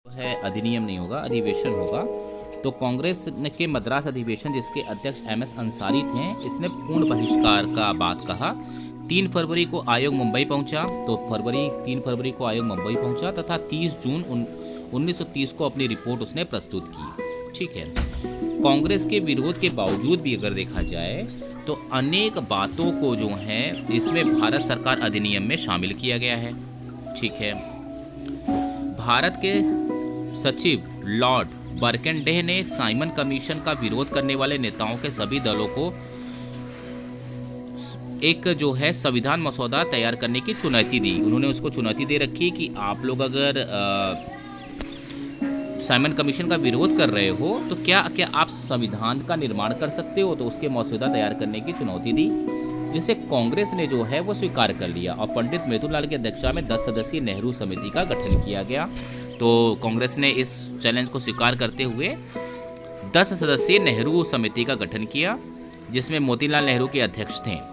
है अधिनियम नहीं होगा, अधिवेशन होगा। तो कांग्रेस के मद्रास अधिवेशन, जिसके अध्यक्ष एमएस अंसारी थे, इसने पूर्ण बहिष्कार का बात कहा। 3 फरवरी को आयोग मुंबई पहुंचा, तो 3 फरवरी को आयोग मुंबई पहुंचा तथा 30 जून 1930 को अपनी रिपोर्ट उसने प्रस्तुत की। ठीक है, कांग्रेस के विरोध के बावजूद भी अगर देखा जाए तो अनेक बातों को जो है इसमें भारत सरकार अधिनियम में शामिल किया गया है। ठीक है, भारत के सचिव लॉर्ड बर्केनडेह ने साइमन कमीशन का विरोध करने वाले नेताओं के सभी दलों को एक जो है संविधान मसौदा तैयार करने की चुनौती दी। उन्होंने उसको चुनौती दे रखी कि आप लोग अगर साइमन कमीशन का विरोध कर रहे हो तो क्या आप संविधान का निर्माण कर सकते हो, तो उसके मसौदा तैयार करने की चुनौती दी, जिसे कांग्रेस ने जो है वो स्वीकार कर लिया और पंडित मेहतूलाल की अध्यक्षता में 10 सदस्यीय नेहरू समिति का गठन किया गया। तो कांग्रेस ने इस चैलेंज को स्वीकार करते हुए 10 सदस्यीय नेहरू समिति का गठन किया, जिसमें मोतीलाल नेहरू के अध्यक्ष थे।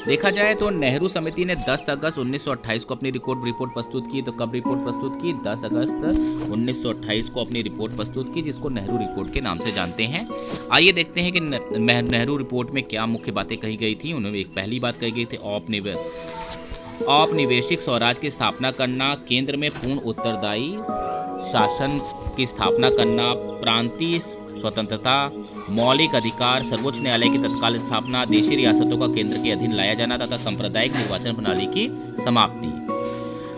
देखा जाए तो नेहरू समिति ने 10 अगस्त 1928 को अपनी रिपोर्ट प्रस्तुत की। तो कब रिपोर्ट प्रस्तुत की? 10 अगस्त 1928 को अपनी रिपोर्ट प्रस्तुत की, जिसको नेहरू रिपोर्ट के नाम से जानते हैं। आइए देखते हैं कि नेहरू रिपोर्ट में क्या मुख्य बातें कही गई थी। उन्होंने एक पहली बात कही गई थी, औपनिवेशिक स्वराज की स्थापना करना, केंद्र में पूर्ण उत्तरदायी शासन की स्थापना करना, प्रांतीय स्वतंत्रता, मौलिक अधिकार, सर्वोच्च न्यायालय की तत्काल स्थापना, देशी रियासतों का केंद्र के अधीन लाया जाना तथा सांप्रदायिक निर्वाचन प्रणाली की समाप्ति।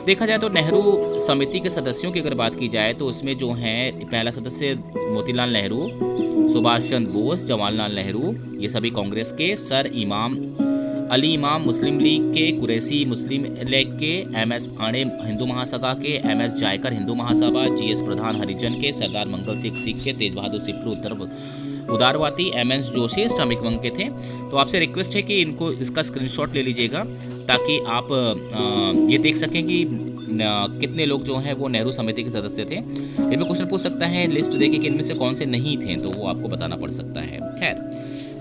देखा जाए तो नेहरू समिति के सदस्यों की अगर बात की जाए तो उसमें जो है पहला सदस्य मोतीलाल नेहरू, सुभाष चंद्र बोस, जवाहरलाल नेहरू, ये सभी कांग्रेस के, सर अली इमाम मुस्लिम लीग के, कुरैशी मुस्लिम लीग के, एमएस आणे हिंदू महासभा के, एमएस जायकर हिंदू महासभा, जीएस प्रधान हरिजन के, सरदार मंगल सिंह के, तेज बहादुर सिप्रू उदारवादी, एमएस जोशी श्रमिक वर्ग के थे। तो आपसे रिक्वेस्ट है कि इनको इसका स्क्रीनशॉट ले लीजिएगा ताकि आप ये देख सकें कि कितने लोग जो हैं वो नेहरू समिति के सदस्य थे। इनमें क्वेश्चन पूछ सकता है, लिस्ट देखिए कि इनमें से कौन से नहीं थे, तो वो आपको बताना पड़ सकता है। खैर,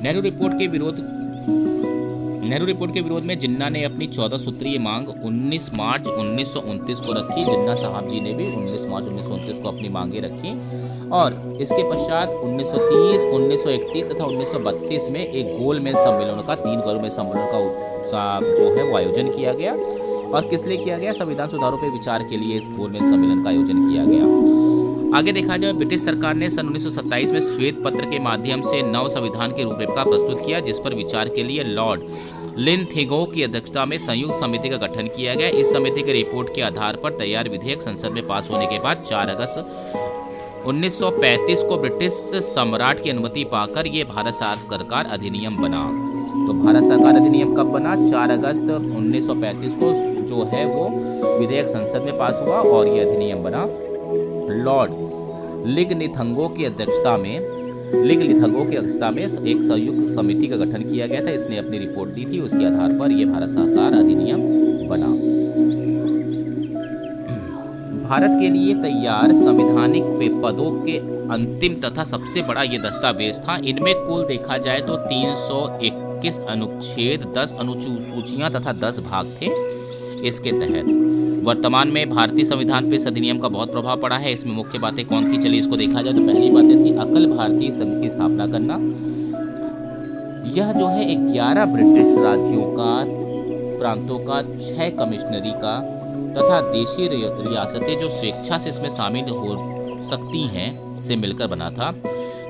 नेहरू रिपोर्ट के विरोध में जिन्ना ने अपनी 14 सूत्रीय मांग 19 मार्च 1929 को रखी। जिन्ना साहब जी ने भी 19 मार्च 1929 को अपनी मांगे रखी और इसके पश्चात 1930, 1931 तथा 1932 में एक गोलमेज सम्मेलन का 3 गोलमेज सम्मेलन का जो है वो आयोजन किया गया। और किस लिए किया गया? संविधान सुधारों पर विचार के लिए इस गोलमेज सम्मेलन का आयोजन किया गया। आगे देखा जाए, ब्रिटिश सरकार ने सन 1927 में श्वेत पत्र के माध्यम से नव संविधान की रूपरेखा प्रस्तुत किया, जिस पर विचार के लिए लॉर्ड लिनथेगो की अध्यक्षता में संयुक्त समिति का गठन किया गया। इस समिति के रिपोर्ट के आधार पर तैयार विधेयक संसद में पास होने के बाद 4 अगस्त 1935 को ब्रिटिश सम्राट की अनुमति पाकर ये भारत सरकार अधिनियम बना। तो भारत सरकार अधिनियम कब बना? 4 अगस्त 1935 को जो है वो विधेयक संसद में पास हुआ और ये अधिनियम बना। लॉर्ड लिगलिथंगो की अध्यक्षता में एक संयुक्त समिति का गठन किया गया था। इसने अपनी रिपोर्ट दी थी, उसके आधार पर यह भारत सरकार अधिनियम बना। भारत के लिए तैयार संवैधानिक पदों के अंतिम तथा सबसे बड़ा ये दस्तावेज था। इनमें कुल देखा जाए तो 321 अनुच्छेद, 10 अनुसूचियां तथा 10 भाग थे। इसके तहत वर्तमान में भारतीय संविधान पर इस अधिनियम का बहुत प्रभाव पड़ा है। इसमें मुख्य बातें कौन थी? चलिए इसको देखा जाए तो पहली बातें थी अखिल भारतीय संघ की स्थापना करना। यह जो है 11 ब्रिटिश राज्यों का, प्रांतों का, 6 कमिश्नरी का तथा देशी रियासतें जो स्वेच्छा से इसमें शामिल हो सकती हैं से मिलकर बना था।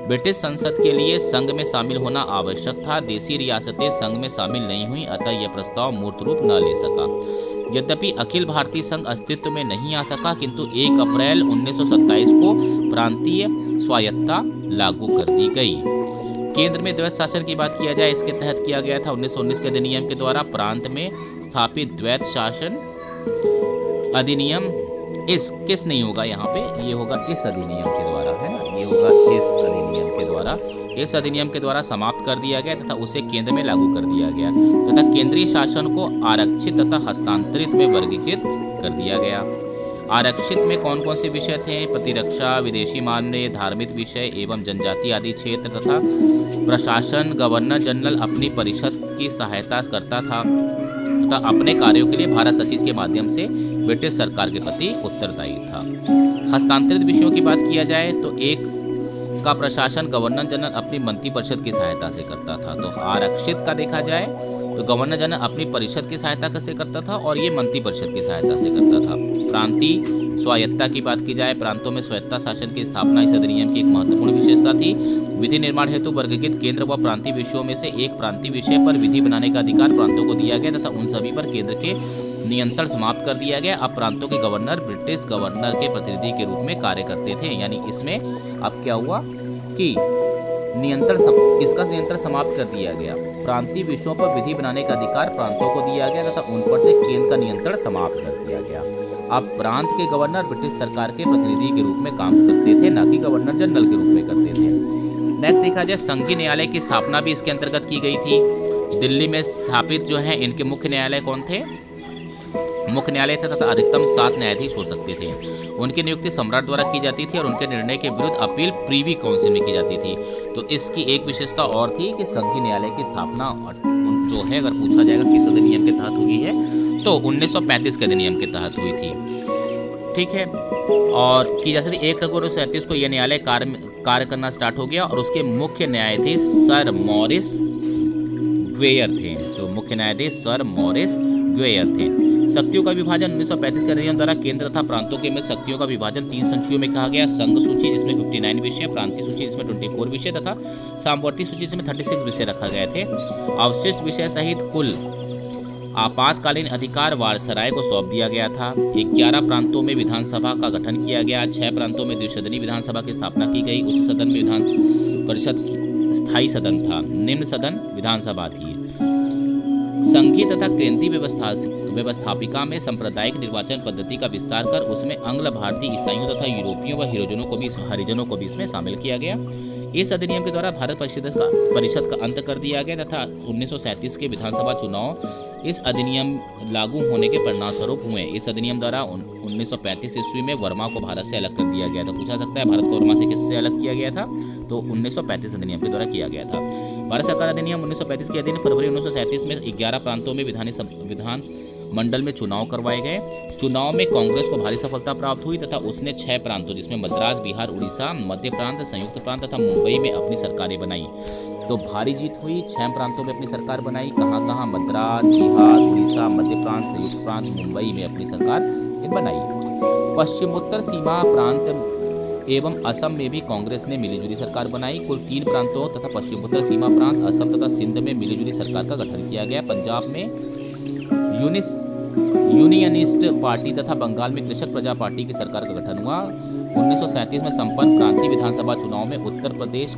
ब्रिटिश संसद के लिए संघ में शामिल होना आवश्यक था। देशी रियासतें संघ में शामिल नहीं हुई, अतः यह प्रस्ताव मूर्त रूप न ले सका। यद्यपि अखिल भारतीय संघ अस्तित्व में नहीं आ सका, किंतु 1 अप्रैल 1927 को प्रांतीय स्वायत्तता लागू कर दी गई। केंद्र में द्वैत शासन की बात किया जाए, इसके तहत किया गया था 1919 के अधिनियम के द्वारा प्रांत में स्थापित द्वैत शासन अधिनियम। किस नहीं होगा यहाँ पे, ये होगा इस अधिनियम के द्वारा, है ना, ये होगा इस अधिनियम के द्वारा। इस अधिनियम के द्वारा समाप्त कर दिया गया तथा उसे केंद्र में लागू कर दिया गया तथा केंद्रीय शासन को आरक्षित तथा हस्तांतरित में वर्गीकृत कर दिया गया। आरक्षित में कौन कौन से विषय थे? प्रतिरक्षा, विदेशी मामले, धार्मिक विषय एवं जनजाति आदि क्षेत्र तथा प्रशासन। गवर्नर जनरल अपनी परिषद की सहायता करता था तथा अपने कार्यों के लिए भारत सचिव के माध्यम से ब्रिटिश सरकार के प्रति उत्तरदायी था। हस्तांतरित विषयों की बात किया जाए तो एक का प्रशासन गवर्नर जनरल अपनी मंत्री परिषद की सहायता से करता था। तो आरक्षित का देखा जाए तो गवर्नर जनरल अपनी परिषद की सहायता से करता था और ये मंत्री परिषद की सहायता से करता था। प्रांतीय स्वायत्तता की बात की जाए, प्रांतों में स्वायत्तता शासन की स्थापना इस अधिनियम की एक महत्वपूर्ण विशेषता थी। विधि निर्माण हेतु वर्गीकृत केंद्र व प्रांतीय विषयों में से एक प्रांतीय विषय पर विधि बनाने का अधिकार प्रांतों को दिया गया तथा उन सभी पर केंद्र के नियंत्रण समाप्त कर दिया गया। अब प्रांतों के गवर्नर ब्रिटिश गवर्नर के प्रतिनिधि के रूप में कार्य करते थे। यानी इसमें अब क्या हुआ कि किसका नियंत्रण समाप्त कर दिया गया, प्रांतीय विषयों पर विधि बनाने का अधिकार प्रांतों को दिया गया तथा उन पर से केंद्र का नियंत्रण समाप्त कर दिया गया। अब प्रांत के गवर्नर ब्रिटिश सरकार के प्रतिनिधि के रूप में काम करते थे, न कि गवर्नर जनरल के रूप में करते थे। नेक्स्ट देखा जाए, संघीय न्यायालय की स्थापना भी इसके अंतर्गत की गई थी। दिल्ली में स्थापित जो है इनके मुख्य न्यायालय कौन थे, मुख्य न्यायालय थे तथा अधिकतम 7 न्यायाधीश हो सकते थे। उनकी नियुक्ति सम्राट द्वारा की जाती थी और उनके निर्णय के विरुद्ध अपील प्रीवी काउंसिल में की जाती थी। तो इसकी एक विशेषता और थी कि संघीय न्यायालय की स्थापना जो है अगर पूछा जाएगा किस अधिनियम के तहत हुई है तो 1935 के अधिनियम के तहत हुई थी। ठीक है, और की जा सकती 1 अक्टूबर 1937 को यह न्यायालय कार्य करना स्टार्ट हो गया और उसके मुख्य न्यायाधीश सर मॉरिस ग्वेयर थे। तो मुख्य न्यायाधीश सर मॉरिस ग्वेयर थे। शक्तियों का विभाजन 1935 के अधिनियम द्वारा केंद्र तथा प्रांतों के में शक्तियों का विभाजन 3 संचियों में कहा गया। संघ सूची जिसमें 59 विषय, प्रांतीय सूची जिसमें 24 विषय तथा सामवर्ती सूची जिसमें 36 विषय रखा गए थे। अवशिष्ट विषय सहित कुल आपातकालीन अधिकार वायसराय को सौंप दिया गया था। 11 प्रांतों में विधानसभा का गठन किया गया। 6 प्रांतों में द्विसदनीय विधानसभा की स्थापना की गई। उच्च सदन में विधान परिषद स्थायी सदन था, निम्न सदन विधानसभा थी। संघीय तथा केंद्रीय व्यवस्थापिका में सांप्रदायिक निर्वाचन पद्धति का विस्तार कर उसमें आंग्ल भारतीय ईसाइयों तथा यूरोपियों व हरिजनों को भी इसमें शामिल किया गया। इस अधिनियम के द्वारा भारत परिषद का अंत कर दिया गया तथा 1937 के विधानसभा चुनाव इस अधिनियम लागू होने के परिणामस्वरूप हुए। इस अधिनियम द्वारा 1935 ईस्वी में वर्मा को भारत से अलग कर दिया गया। तो पूछा सकता है भारत को वर्मा से किससे अलग किया गया था, तो 1935 अधिनियम के द्वारा किया गया था। भारत सरकार अधिनियम 1935 के अधीन फरवरी 1937 में 11 प्रांतों में विधान मंडल में चुनाव करवाए गए। चुनाव में कांग्रेस को भारी सफलता प्राप्त हुई तथा उसने 6 प्रांतों जिसमें मद्रास, बिहार, उड़ीसा, मध्य प्रांत, संयुक्त प्रांत तथा मुंबई में अपनी सरकारें बनाई। तो भारी जीत हुई, 6 प्रांतों में अपनी सरकार बनाई। कहाँ मद्रास, बिहार, उड़ीसा, मध्य प्रांत, संयुक्त प्रांत, मुंबई में अपनी सरकार बनाई। पश्चिमोत्तर सीमा प्रांत एवं असम में भी कांग्रेस ने मिलीजुली सरकार बनाई। कुल 3 प्रांतों तथा पश्चिमोत्तर सीमा प्रांत, असम तथा सिंध में मिलीजुली सरकार का गठन किया गया। पंजाब में यूनियनिस्ट पार्टी तथा बंगाल में कृषक प्रजा पार्टी की सरकार का गठन हुआ। 1937 में संपन्न प्रांतीय विधानसभा चुनाव में उत्तर प्रदेश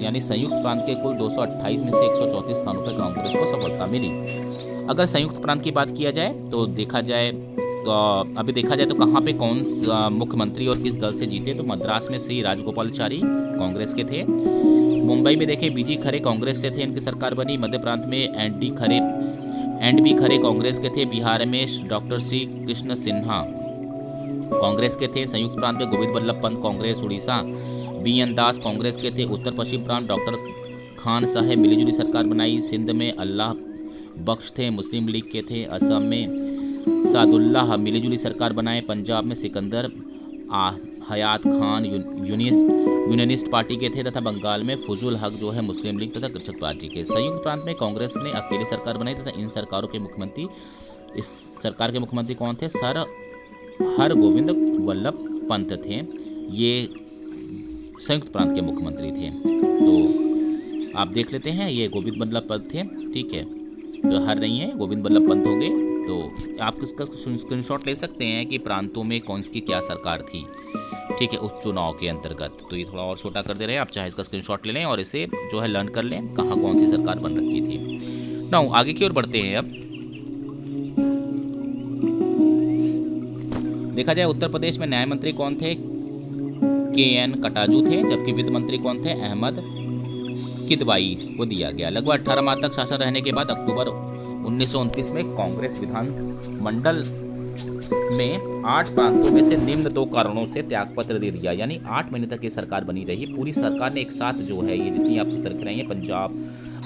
यानी संयुक्त प्रांत के कुल 228 में से 134 स्थानों पर कांग्रेस को सफलता मिली। अगर संयुक्त प्रांत की बात किया जाए तो अभी देखा जाए तो कहाँ पे कौन मुख्यमंत्री और किस दल से जीते, तो मद्रास में श्री राजगोपालाचारी कांग्रेस के थे। मुंबई में देखें बीजी खरे कांग्रेस से थे, इनकी सरकार बनी। मध्य प्रांत में एंड बी खरे कांग्रेस के थे। बिहार में डॉक्टर श्री कृष्ण सिन्हा कांग्रेस के थे। संयुक्त प्रांत में गोविंद बल्लभ पंत कांग्रेस, उड़ीसा BN दास कांग्रेस के थे। उत्तर पश्चिम प्रांत डॉक्टर खान साहेब मिलीजुली सरकार बनाई। सिंध में अल्लाह बख्श थे, मुस्लिम लीग के थे। असम में सादुल्लाह मिलीजुली सरकार बनाए। पंजाब में सिकंदर हयात खान यूनियनिस्ट पार्टी के थे तथा बंगाल में फजल हक जो है मुस्लिम लीग तथा कृषक पार्टी के। संयुक्त प्रांत में कांग्रेस ने अकेले सरकार बनाई तथा इन सरकारों के मुख्यमंत्री इस सरकार के मुख्यमंत्री कौन थे, सर हरगोविंद वल्लभ पंत थे। ये संयुक्त प्रांत के मुख्यमंत्री थे। तो आप देख लेते हैं, ये गोविंद बल्लभ पंत थे। ठीक है, तो हर नहीं है, गोविंद बल्लभ पंत होंगे। तो आप इसका स्क्रीनशॉट ले सकते हैं कि प्रांतों में कौन सी क्या सरकार थी। ठीक है, उस चुनाव के अंतर्गत। तो ये थोड़ा और छोटा कर दे रहे हैं, आप चाहे इसका स्क्रीनशॉट ले लें और इसे जो है लर्न कर लें कहाँ कौन सी सरकार बन रखी थी। नाउ आगे की ओर बढ़ते हैं। अब देखा जाए उत्तर प्रदेश में न्याय मंत्री कौन थे, KN कटाजू थे, जबकि वित्त मंत्री कौन थे, अहमद किदवाई को दिया गया। लगभग 18 माह तक शासन रहने के बाद अक्टूबर 1929 में कांग्रेस विधान मंडल में 8 प्रांतों में से निम्न 2 कारणों से त्यागपत्र दे दिया। यानी 8 महीने तक ये सरकार बनी रही। पूरी सरकार ने एक साथ जो है ये जितनी आप लिख रहे हैं पंजाब,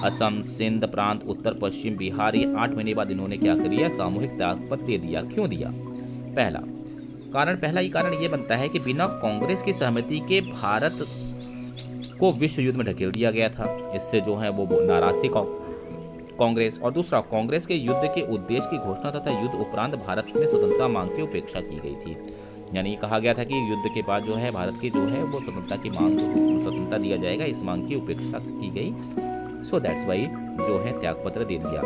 असम, सिंध प्रांत, उत्तर पश्चिम बिहार, ये 8 महीने बाद इन्होंने क्या कर दिया, सामूहिक त्यागपत्र दे दिया। क्यों दिया? पहला ही कारण ये बनता है कि बिना कांग्रेस की सहमति के भारत को विश्व युद्ध में ढकेल दिया गया था। इससे जो है वो नाराज थी कांग्रेस। और दूसरा, कांग्रेस के युद्ध के उद्देश्य की घोषणा तथा युद्ध उपरांत भारत में स्वतंत्रता मांग की उपेक्षा की गई थी। यानी कहा गया था कि युद्ध के बाद जो है भारत की जो है वो स्वतंत्रता की मांग, स्वतंत्रता दिया जाएगा, इस मांग की उपेक्षा की गई। सो दैट्स वाई जो है त्यागपत्र दे दिया।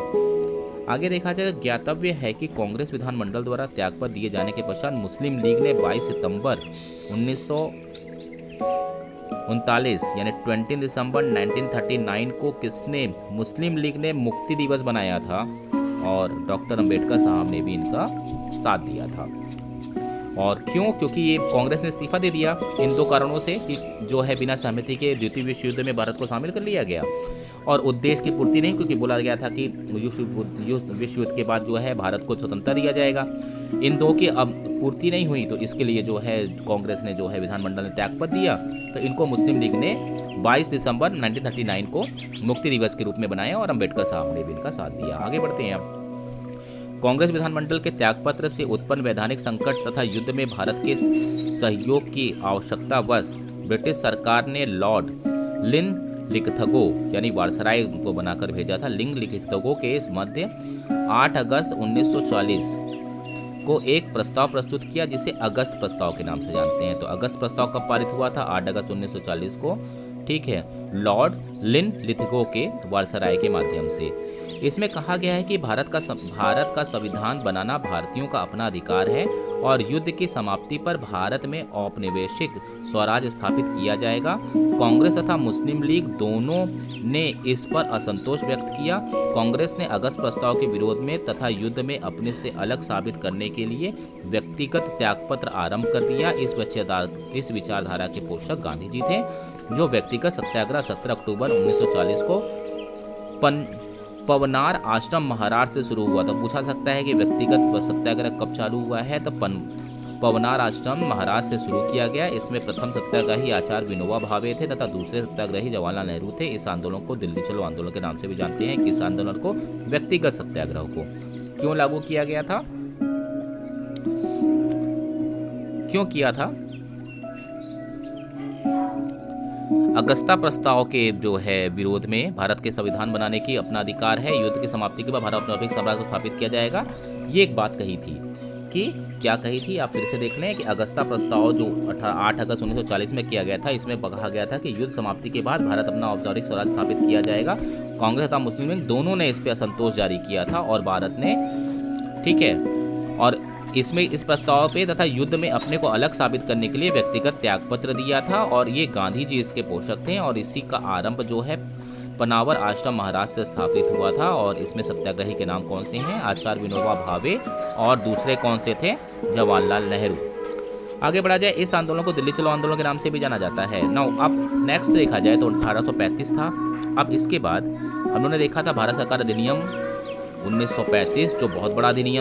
आगे देखा जाए, ज्ञातव्य है कि कांग्रेस विधानमंडल द्वारा त्यागपत्र दिए जाने के पश्चात मुस्लिम लीग ने 22 सितंबर 1939 यानी 20 दिसंबर 1939 को किसने, मुस्लिम लीग ने मुक्ति दिवस बनाया था और डॉक्टर अंबेडकर साहब ने भी इनका साथ दिया था। और क्यों? क्योंकि ये कांग्रेस ने इस्तीफा दे दिया इन 2 कारणों से कि जो है बिना सहमति के द्वितीय विश्व युद्ध में भारत को शामिल कर लिया गया, और उद्देश्य की पूर्ति नहीं, क्योंकि बोला गया था कि विश्व युद्ध के बाद जो है भारत को स्वतंत्रता दिया जाएगा। इन 2 की अब पूर्ति नहीं हुई, तो इसके लिए जो है कांग्रेस ने जो है विधानमंडल ने त्यागपत्र दिया। तो इनको मुस्लिम लीग ने 22 दिसंबर 1939 को मुक्ति दिवस के रूप में बनाया और अम्बेडकर साहब ने भी इनका साथ दिया। आगे बढ़ते हैं अब। कांग्रेस विधानमंडल के त्यागपत्र से उत्पन्न वैधानिक संकट तथा युद्ध में भारत के सहयोग की आवश्यकता वश ब्रिटिश सरकार ने लॉर्ड लिनलिथगो यानी वायसराय को बनाकर भेजा था। लिनलिथगो के इस मध्य 8 अगस्त 1940 को एक प्रस्ताव प्रस्तुत किया, जिसे अगस्त प्रस्ताव के नाम से जानते हैं। तो अगस्त प्रस्ताव कब पारित हुआ था? 8 अगस्त 1940 को, ठीक है, लॉर्ड लिनलिथगो के वायसराय के माध्यम से। इसमें कहा गया है कि भारत का संविधान बनाना भारतीयों का अपना अधिकार है और युद्ध की समाप्ति पर भारत में औपनिवेशिक स्वराज स्थापित किया जाएगा। कांग्रेस तथा मुस्लिम लीग दोनों ने इस पर असंतोष व्यक्त किया। कांग्रेस ने अगस्त प्रस्ताव के विरोध में तथा युद्ध में अपने से अलग साबित करने के लिए व्यक्तिगत त्यागपत्र आरंभ कर दिया। इस विचारधारा के पोषक गांधी जी थे, जो व्यक्तिगत सत्याग्रह 17 अक्टूबर 1940 को पवनार आश्रम महाराज से शुरू हुआ था। पूछा सकता है कि व्यक्तिगत सत्याग्रह कब चालू हुआ है? तो पवनार आश्रम महाराज से शुरू किया गया। इसमें प्रथम सत्याग्रही आचार्य विनोबा भावे थे तथा दूसरे सत्याग्रही जवाहरलाल नेहरू थे। इस आंदोलन को दिल्ली चलो आंदोलन के नाम से भी जानते हैं। किस आंदोलन को? व्यक्तिगत सत्याग्रह को। क्यों लागू किया गया था? क्यों किया था? अगस्ता प्रस्ताव के जो है विरोध में भारत के संविधान बनाने की अपना अधिकार है, युद्ध की समाप्ति के बाद भारत औपनिवेशिक साम्राज्य को स्थापित किया जाएगा, ये एक बात कही थी। कि क्या कही थी? आप फिर से देख लें कि अगस्ता प्रस्ताव जो 8 अगस्त 1940 में किया गया था, इसमें कहा गया था कि युद्ध समाप्ति के बाद भारत अपना औपचारिक स्वराज स्थापित किया जाएगा। कांग्रेस तथा मुस्लिम लीग दोनों ने इस पर असंतोष जारी किया था और भारत ने, ठीक है, और इसमें इस प्रस्ताव पे तथा युद्ध में अपने को अलग साबित करने के लिए व्यक्तिगत त्यागपत्र दिया था और ये गांधी जी इसके पोषक थे। और इसी का आरंभ जो है पनावर आश्रम महाराज से स्थापित हुआ था। और इसमें सत्याग्रही के नाम कौन से हैं? आचार्य विनोबा भावे और दूसरे कौन से थे? जवाहरलाल नेहरू। आगे बढ़ा जाए, इस आंदोलन को दिल्ली चलो आंदोलन के नाम से भी जाना जाता है। नाउ अब नेक्स्ट देखा जाए तो 1835 था। अब इसके बाद हम लोगों ने देखा था भारत सरकार अधिनियम 1935, जो बहुत बड़ा अधिनियम